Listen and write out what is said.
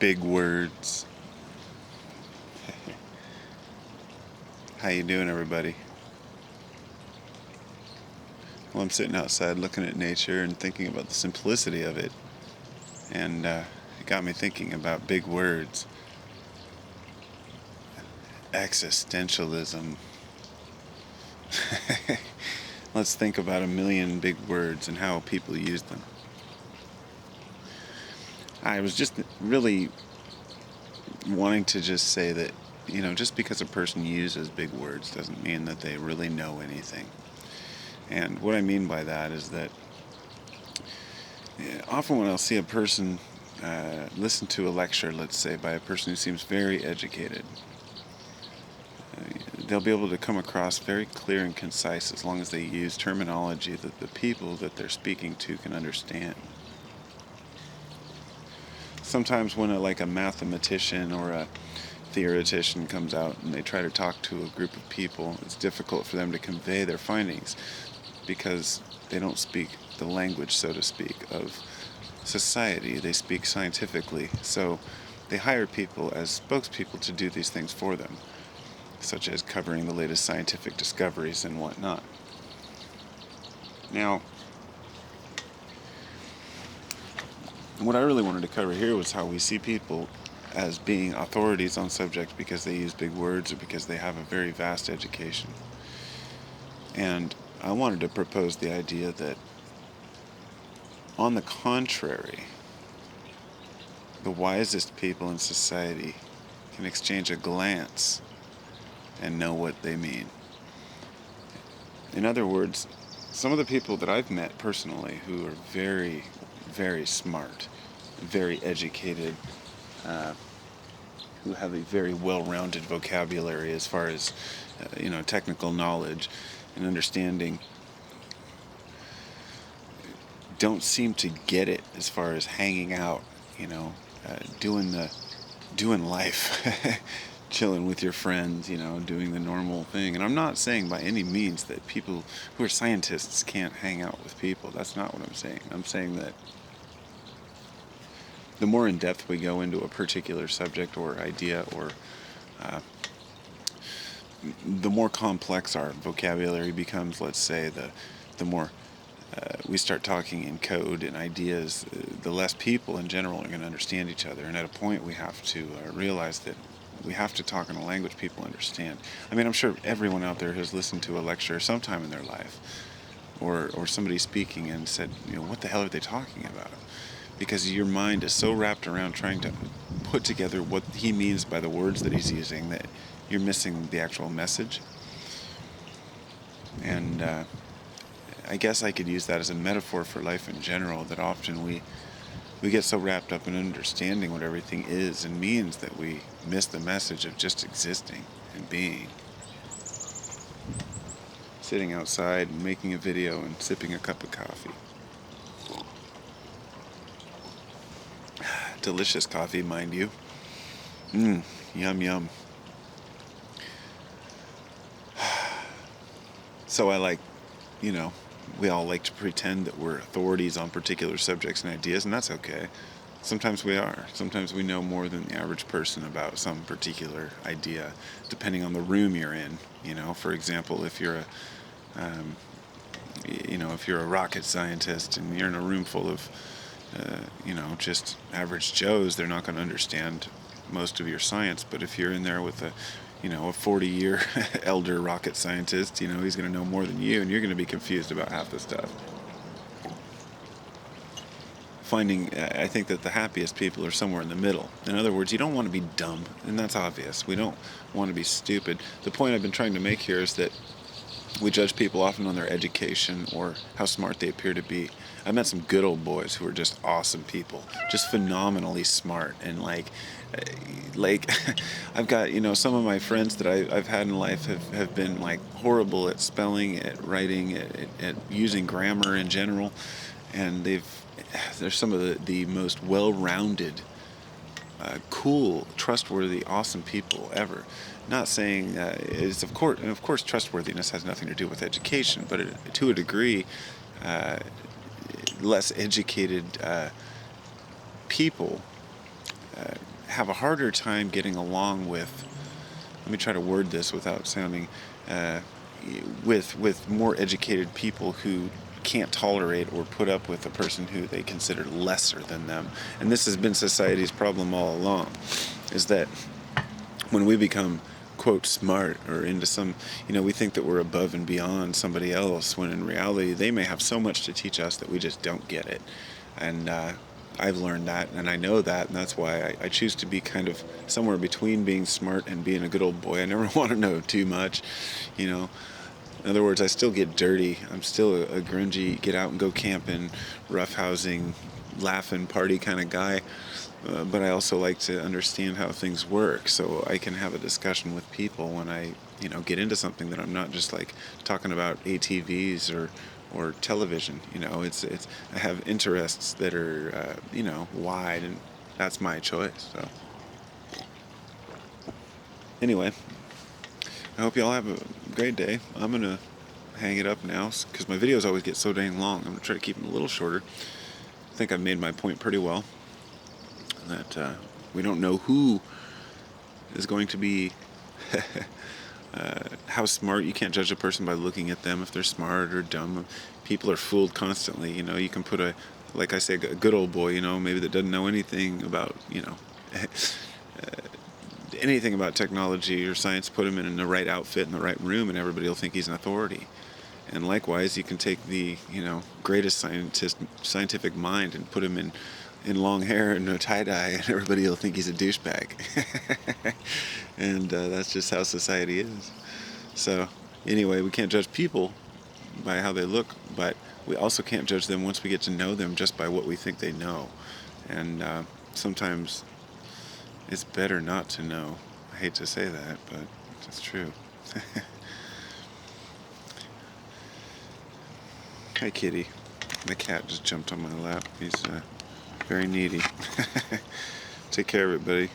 Big words. How you doing, everybody? Well, I'm sitting outside looking at nature and thinking about the simplicity of it. And it got me thinking about big words. Existentialism. Let's think about a million big words and how people use them. I was just really wanting to just say that, just because a person uses big words doesn't mean that they really know anything. And what I mean by that is that often when I'll see a person listen to a lecture, let's say, by a person who seems very educated, they'll be able to come across very clear and concise as long as they use terminology that the people that they're speaking to can understand. Sometimes when a mathematician or a theoretician comes out and they try to talk to a group of people, it's difficult for them to convey their findings because they don't speak the language, so to speak, of society. They speak scientifically, so they hire people as spokespeople to do these things for them, such as covering the latest scientific discoveries and whatnot. Now, what I really wanted to cover here was how we see people as being authorities on subjects because they use big words or because they have a very vast education. And I wanted to propose the idea that, on the contrary, the wisest people in society can exchange a glance and know what they mean. In other words, some of the people that I've met personally who are very, very smart, very educated, who have a very well-rounded vocabulary as far as, technical knowledge and understanding, don't seem to get it as far as hanging out, doing life, chilling with your friends, doing the normal thing. And I'm not saying by any means that people who are scientists can't hang out with people. That's not what I'm saying. I'm saying that the more in depth we go into a particular subject or idea, or the more complex our vocabulary becomes, let's say, the more we start talking in code and ideas, the less people in general are going to understand each other. And at a point we have to realize that we have to talk in a language people understand. I mean, I'm sure everyone out there has listened to a lecture sometime in their life, or somebody speaking and said, what the hell are they talking about? Because your mind is so wrapped around trying to put together what he means by the words that he's using that you're missing the actual message. And I guess I could use that as a metaphor for life in general, that often we get so wrapped up in understanding what everything is and means that we miss the message of just existing and being. Sitting outside and making a video and sipping a cup of coffee. Delicious coffee, mind you. Yum, yum. So we all like to pretend that we're authorities on particular subjects and ideas, and that's okay. Sometimes we are. Sometimes we know more than the average person about some particular idea, depending on the room you're in. For example, if you're a rocket scientist and you're in a room full of just average Joes, they're not going to understand most of your science. But if you're in there with a 40-year elder rocket scientist, he's going to know more than you, and you're going to be confused about half the stuff. I think that the happiest people are somewhere in the middle. In other words, you don't want to be dumb, and that's obvious. We don't want to be stupid. The point I've been trying to make here is that we judge people often on their education or how smart they appear to be. I met some good old boys who are just awesome people, just phenomenally smart. And I've got, some of my friends that I've had in life have been horrible at spelling, at writing, at using grammar in general. And they're some of the most well-rounded, cool, trustworthy, awesome people ever. Not saying it's of course trustworthiness has nothing to do with education, but to a degree, less educated people have a harder time getting along with, let me try to word this without sounding, with more educated people who can't tolerate or put up with a person who they consider lesser than them. And this has been society's problem all along, is that when we become, quote, smart or into some, we think that we're above and beyond somebody else, when in reality they may have so much to teach us that we just don't get it. And I've learned that, and I know that, and that's why I choose to be kind of somewhere between being smart and being a good old boy. I never want to know too much, In other words, I still get dirty. I'm still a grungy, get out and go camping, roughhousing, laughing, party kind of guy. But I also like to understand how things work, so I can have a discussion with people when I, get into something, that I'm not just like talking about ATVs or television. It's I have interests that are wide, and that's my choice. So anyway, I hope y'all have a great day. I'm gonna hang it up now because my videos always get so dang long. I'm gonna try to keep them a little shorter. I think I've made my point pretty well, that we don't know who is going to be how smart. You can't judge a person by looking at them if they're smart or dumb. People are fooled constantly. You can put like I say, a good old boy, maybe that doesn't know anything about, anything about technology or science, put him in the right outfit in the right room, and everybody will think he's an authority. And likewise, you can take the, greatest scientific mind and put him in long hair and a tie-dye, and everybody will think he's a douchebag. And that's just how society is. So anyway, we can't judge people by how they look, but we also can't judge them once we get to know them just by what we think they know. And sometimes it's better not to know. I hate to say that, but it's true. Hi, kitty. My cat just jumped on my lap. He's very needy. Take care of it, buddy.